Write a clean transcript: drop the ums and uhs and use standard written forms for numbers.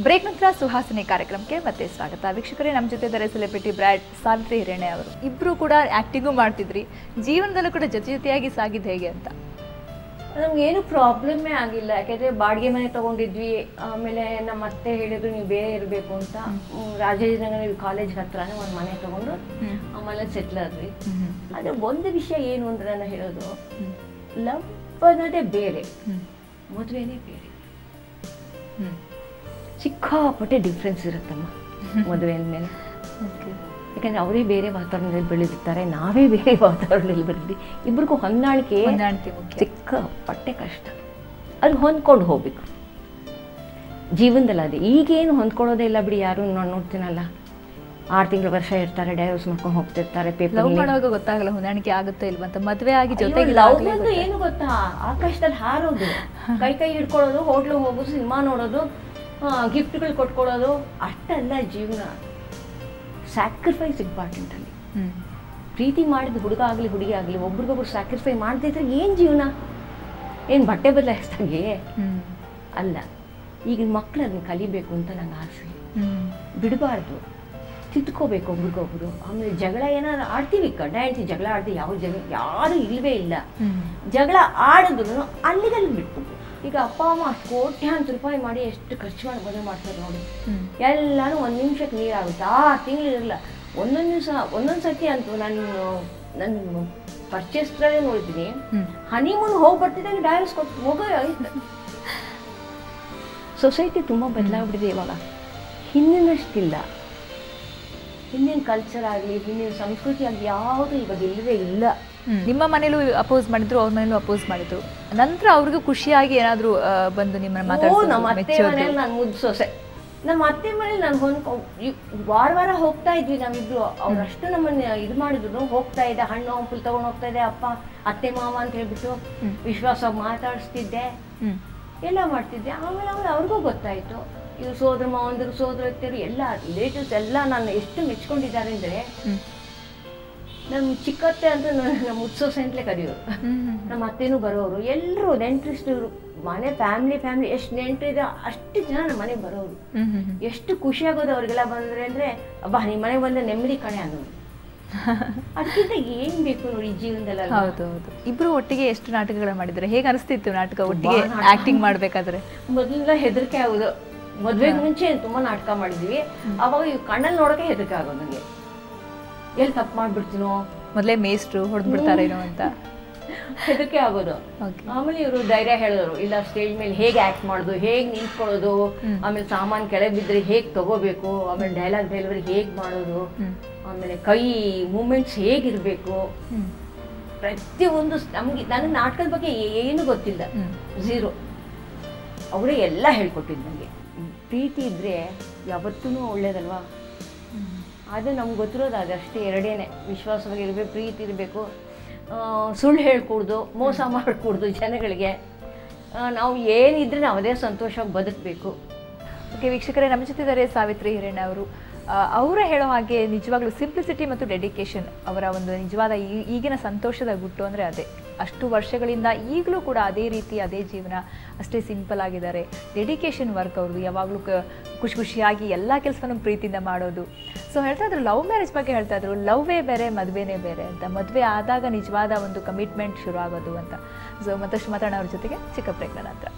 Break ನಂತರ ಸುಹಾಸಿನಿ ಕಾರ್ಯಕ್ರಮಕ್ಕೆ ಮತ್ತೆ ಸ್ವಾಗತ. ವೀಕ್ಷಕರೇ, ನಮ್ಮ ಜೊತೆ ಇದ್ದಾರೆ ಸೆಲೆಬ್ರಿಟಿ ಬ್ರ್ಯಾಡ್ ಸಾವಿತ್ರಿ ಹಿರೇಣೆ ಅವರು. ಇಬ್ಬರು ಕೂಡ ಆ್ಯಕ್ಟಿಂಗು ಮಾಡ್ತಿದ್ರಿ, ಜೀವನದಲ್ಲೂ ಕೂಡ ಜೊತೆಯಾಗಿ ಸಾಗಿದ್ದು ಹೇಗೆ ಅಂತ? ನಮಗೇನು ಪ್ರಾಬ್ಲಮ್ಮೇ ಆಗಿಲ್ಲ. ಯಾಕೆಂದರೆ ಬಾಡಿಗೆ ಮನೆ ತೊಗೊಂಡಿದ್ವಿ. ಆಮೇಲೆ ನಮ್ಮ ಅತ್ತೆ ಹೇಳಿದ್ರು ನೀವು ಬೇರೆ ಇರಬೇಕು ಅಂತ. ರಾಜೇಂದ್ರನಗರ ಕಾಲೇಜ್ ಹತ್ರನೇ ಒಂದು ಮನೆ ತೊಗೊಂಡು ಆಮೇಲೆ ಸೆಟ್ಲ್ ಆದ್ವಿ. ಆದರೆ ಒಂದು ವಿಷಯ ಏನು ಅಂದರೆ ನಾನು ಹೇಳೋದು, ಲವ್ ಅನ್ನೋದೇ ಬೇರೆ, ಮದುವೆನೇ ಬೇರೆ. ಸಿಕ್ಕಾಪಟ್ಟೆ ಡಿಫ್ರೆನ್ಸ್ ಇರುತ್ತಮ್ಮ ಮದುವೆ ಅಂದಮೇಲೆ. ಯಾಕಂದರೆ ಅವರೇ ಬೇರೆ ವಾತಾವರಣದಲ್ಲಿ ಬೆಳೆದಿರ್ತಾರೆ, ನಾವೇ ಬೇರೆ ವಾತಾವರಣದಲ್ಲಿ ಬೆಳೆದ್ವಿ. ಇಬ್ರಿಗೂ ಹೊಂದಾಣಿಕೆ ಸಿಕ್ಕಾಪಟ್ಟೆ ಕಷ್ಟ. ಅದು ಹೊಂದ್ಕೊಂಡು ಹೋಗ್ಬೇಕು ಜೀವನದಲ್ಲಿ. ಅದೇ ಈಗೇನು ಹೊಂದ್ಕೊಳ್ಳೋದೇ ಇಲ್ಲ ಬಿಡಿ. ಯಾರು ನಾನು ನೋಡ್ತೀನಲ್ಲ, 6 ತಿಂಗಳು ವರ್ಷ ಇರ್ತಾರೆ, ಡೈವರ್ಸ್ ಮಾಡ್ಕೊಂಡು ಹೋಗ್ತಿರ್ತಾರೆ. ಪೇಪರ್ ಮಾಡುವಾಗ ಗೊತ್ತಾಗಲ್ಲ ಹೊಂದಾಣಿಕೆ ಆಗುತ್ತಾ ಇಲ್ವಾ ಅಂತ. ಮದುವೆ ಆಗಿ ಜೊತೆಗೆ ಏನು ಗೊತ್ತಾ, ಆಕಾಶದಲ್ಲಿ ಹಾರೋದು, ಕೈ ಹಿಡ್ಕೊಳ್ಳೋದು, ಹೋಟ್ಲಿಗೆ ಹೋಗೋದು, ಸಿನಿಮಾ ನೋಡೋದು, ಗಿಫ್ಟ್ಗಳು ಕೊಟ್ಕೊಳ್ಳೋದು ಅಷ್ಟೆಲ್ಲ ಜೀವನ. ಸ್ಯಾಕ್ರಿಫೈಸ್ ಇಂಪಾರ್ಟೆಂಟ್ ಅಲ್ಲಿ. ಪ್ರೀತಿ ಮಾಡಿದ ಹುಡುಗ ಆಗಲಿ ಹುಡುಗಿ ಆಗಲಿ ಒಬ್ರಿಗೊಬ್ರು ಸ್ಯಾಕ್ರಿಫೈ ಮಾಡದಿದ್ರೆ ಏನು ಜೀವನ? ಏನು ಬಟ್ಟೆ ಬದಲಾಯಿಸ್ದಂಗೆ ಅಲ್ಲ. ಈಗಿನ ಮಕ್ಕಳು ಅದನ್ನ ಕಲಿಬೇಕು ಅಂತ ನಂಗೆ ಆಸೆ. ಬಿಡಬಾರ್ದು, ತಿದ್ಕೋಬೇಕು ಒಬ್ರಿಗೊಬ್ರು. ಆಮೇಲೆ ಜಗಳ ಏನಾದ್ರು ಆಡ್ತೀವಿ, ಗಂಡ ಹೆಂಡತಿ ಜಗಳ ಆಡ್ತೀವಿ, ಯಾರು ಇಲ್ವೇ ಇಲ್ಲ. ಜಗಳ ಆಡಿದ್ರು ಅಲ್ಲಿಗಲ್ಲಿ ಬಿಟ್ಬಿಟ್ಟು. ಈಗ ಅಪ್ಪ ಅಮ್ಮ ಅಷ್ಟು ಕೋಟ್ಯಾಂತರ ರೂಪಾಯಿ ಮಾಡಿ ಎಷ್ಟು ಖರ್ಚು ಮಾಡಿ ಮದುವೆ ಮಾಡ್ತಾರೆ ನೋಡಿ. ಎಲ್ಲಾನು 1 ನಿಮಿಷಕ್ಕೆ ನೀರಾಗುತ್ತೆ. 6 ತಿಂಗಳಿರಲ್ಲ. ಒಂದೊಂದು ಸತಿ ಅಂತೂ ನನ್ನ ಪರ್ಚೇಸ್ಗಳೇ ನೋಡಿದ್ದೀನಿ, ಹನಿಮೂನ್ ಹೋಗಿ ಬರ್ತಿದ್ದಂಗೆ ಡೈವರ್ಸ್ ಕೊಟ್ಟು ಹೋಗೋ ಆಯ್ತು. ಸೊಸೈಟಿ ತುಂಬ ಬದಲಾಗ್ಬಿಟ್ಟಿದೆ ಇವಾಗ, ಹಿಂದಿನಷ್ಟಿಲ್ಲ. ಹಿಂದಿನ ಕಲ್ಚರ್ ಆಗಲಿ, ಹಿಂದಿನ ಸಂಸ್ಕೃತಿ ಆಗಲಿ ಯಾವುದು ಇವಾಗ ಇಲ್ಲವೇ ಇಲ್ಲ. ನಿಮ್ಮ ಮನೇಲೂ ಅಪೋಸ್ ಮಾಡಿದ್ರು, ಅವ್ರ ಮನೇಲೂ ಅಪೋಸ್ ಮಾಡಿದ್ರು. ನಂತರ ಅವ್ರಿಗೂ ಖುಷಿಯಾಗಿ ಏನಾದರೂ ಬಂದು ನಿಮ್ಮನ್ನ ಮಾತಾಡ್ಸೋದು? ನಮ್ಮ ಅತ್ತೆ ಮನೇಲಿ ನಾನು ಮುದ್ದು ಸೊಸೆ. ನಮ್ಮ ಅತ್ತೆ ಮನೇಲಿ ನಾನು ವಾರ ಹೋಗ್ತಾ ಇದ್ವಿ ನಾವಿಬ್ರು. ಅವ್ರಷ್ಟು ನಮ್ಮನ್ನ ಇದು ಮಾಡಿದ್ರು. ಹೋಗ್ತಾ ಇದ್ದೆ, ಹಣ್ಣು ಹಂಪಲು ತಗೊಂಡು ಹೋಗ್ತಾ ಇದ್ದೆ. ಅಪ್ಪ ಅತ್ತೆ ಮಾವ ಅಂತ ಹೇಳ್ಬಿಟ್ಟು ವಿಶ್ವಾಸ ಮಾತಾಡಿಸ್ತಿದ್ದೆ, ಎಲ್ಲ ಮಾಡ್ತಿದ್ದೆ. ಆಮೇಲೆ ಅವ್ರಿಗೂ ಗೊತ್ತಾಯ್ತು, ಇವ್ರು ಸೋದರ ಮಾವಂದರು, ಸೋದರತ್ತಿಯರು, ಎಲ್ಲ ರಿಲೇಟಿವ್ಸ್ ಎಲ್ಲ ನಾನು ಎಷ್ಟು ಮೆಚ್ಕೊಂಡಿದ್ದಾರೆ ಅಂದರೆ, ನಮ್ಮ ಚಿಕ್ಕತ್ತೆ ಅಂತ ನಮ್ಮ ಉತ್ಸವ ಅಂತಲೇ ಕರೆಯೋರು. ನಮ್ಮ ಅತ್ತೆನೂ ಬರೋರು, ಎಲ್ಲರೂ ನೆಂಟರಿಷ್ಟು ಮನೆ ಫ್ಯಾಮಿಲಿ ಎಷ್ಟು ನೆಂಟರಿದೆ ಅಷ್ಟು ಜನ ನಮ್ಮ ಮನೆಗೆ ಬರೋರು. ಎಷ್ಟು ಖುಷಿ ಆಗೋದು ಅವ್ರಿಗೆಲ್ಲ ಬಂದರೆ ಅಂದರೆ, ಅಬ್ಬಾ ನಿಮ್ಮ ಮನೆಗೆ ಬಂದರೆ ನೆಮ್ಮದಿ ಕಣೆ ಅನ್ನೋದು. ಅದಕ್ಕಿಂತ ಏನು ಬೇಕು ನೋಡಿ ಜೀವನದಲ್ಲಿ. ಹೌದು. ಇಬ್ರು ಒಟ್ಟಿಗೆ ಎಷ್ಟು ನಾಟಕಗಳು ಮಾಡಿದ್ದಾರೆ? ಹೇಗೆ ಅನಿಸ್ತಿತ್ತು ನಾಟಕ ಒಟ್ಟಿಗೆ ಆಕ್ಟಿಂಗ್ ಮಾಡಬೇಕಾದ್ರೆ? ಮೊದಲೆಲ್ಲ ಹೆದರಿಕೆ ಆಗೋದು. ಮದುವೆಗೆ ಮುಂಚೆ ತುಂಬ ನಾಟಕ ಮಾಡಿದ್ವಿ. ಅವಾಗ ಇವು ಕಣ್ಣಲ್ಲಿ ನೋಡೋಕೆ ಹೆದರಿಕೆ ಆಗೋದು ನನಗೆ. ಎಲ್ಲಿ ತಪ್ಪು ಮಾಡ್ಬಿಡ್ತೀನೋ, ಮೊದಲೇ ಮೇಸ್ಟ್ರು ಹೊಡೆದ್ಬಿಡ್ತಾರೇನೋ ಅಂತ ಹೆದರಿಕೆ ಆಗೋದು. ಆಮೇಲೆ ಇವರು ಧೈರ್ಯ ಹೇಳಿದ್ರು, ಇಲ್ಲ ಸ್ಟೇಜ್ ಮೇಲೆ ಹೇಗೆ ಆ್ಯಕ್ಟ್ ಮಾಡೋದು, ಹೇಗೆ ನಿಂತ್ಕೊಳ್ಳೋದು, ಆಮೇಲೆ ಸಾಮಾನು ಕೆಳಗೆ ಬಿದ್ದರೆ ಹೇಗೆ ತಗೋಬೇಕು, ಆಮೇಲೆ ಡೈಲಾಗ್ ಡೆಲಿವರಿ ಹೇಗೆ ಮಾಡೋದು, ಆಮೇಲೆ ಕೈ ಮೂಮೆಂಟ್ಸ್ ಹೇಗಿರಬೇಕು, ಪ್ರತಿಯೊಂದು ನನಗೆ ನಾಟಕದ ಬಗ್ಗೆ ಏನು ಗೊತ್ತಿಲ್ಲ, ಝೀರೋ. ಅವರೇ ಎಲ್ಲ ಹೇಳ್ಕೊಟ್ಟಿದ್ದು ನನಗೆ. ಪ್ರೀತಿ ಇದ್ದರೆ ಯಾವತ್ತೂ ಒಳ್ಳೇದಲ್ವಾ. ಅದು ನಮ್ಗೆ ಗೊತ್ತಿರೋದು ಅದಷ್ಟೇ, ಎರಡೇನೆ. ವಿಶ್ವಾಸವಾಗಿರಬೇಕು, ಪ್ರೀತಿ ಇರಬೇಕು, ಸುಳ್ಳು ಹೇಳ್ಕೊಡ್ದು, ಮೋಸ ಮಾಡಿಕೊಡ್ದು ಜನಗಳಿಗೆ. ನಾವು ಏನಿದ್ರೆ ನಾವು ಅದೇ ಸಂತೋಷವಾಗಿ ಬದುಕಬೇಕು. ಓಕೆ ವೀಕ್ಷಕರೇ, ನಮ್ಮ ಜೊತೆ ಇದ್ದಾರೆ ಸಾವಿತ್ರಿ ಹಿರೇಣೆ ಅವರು. ಅವರ ಹೇಳೋ ಹಾಗೆ ನಿಜವಾಗ್ಲೂ ಸಿಂಪ್ಲಿಸಿಟಿ ಮತ್ತು ಡೆಡಿಕೇಶನ್ ಅವರ ಒಂದು ನಿಜವಾದ ಈಗಿನ ಸಂತೋಷದ ಗುಟ್ಟು ಅಂದರೆ ಅದೇ. ಅಷ್ಟು ವರ್ಷಗಳಿಂದ ಈಗಲೂ ಕೂಡ ಅದೇ ರೀತಿ, ಅದೇ ಜೀವನ, ಅಷ್ಟೇ ಸಿಂಪಲ್ ಆಗಿದ್ದಾರೆ. ಡೆಡಿಕೇಶನ್ ವರ್ಕ್ ಅವ್ರದ್ದು. ಯಾವಾಗಲೂ ಖುಷಿಯಾಗಿ ಎಲ್ಲ ಕೆಲಸವನ್ನು ಪ್ರೀತಿಯಿಂದ ಮಾಡೋದು. ಸೊ ಹೇಳ್ತಾ ಇದ್ರು, ಲವ್ ಮ್ಯಾರೇಜ್ ಬಗ್ಗೆ ಹೇಳ್ತಾ ಇದ್ರು, ಲವ್ವೇ ಬೇರೆ, ಮದುವೆನೇ ಬೇರೆ ಅಂತ. ಮದುವೆ ಆದಾಗ ನಿಜವಾದ ಒಂದು ಕಮಿಟ್ಮೆಂಟ್ ಶುರು ಆಗೋದು ಅಂತ. ಸೊ ಮತ್ತಷ್ಟು ಮಾತಾಡೋಣ ಅವ್ರ ಜೊತೆಗೆ ಚಿಕ್ಕ ಬ್ರೇಕ್ನ ನಂತರ.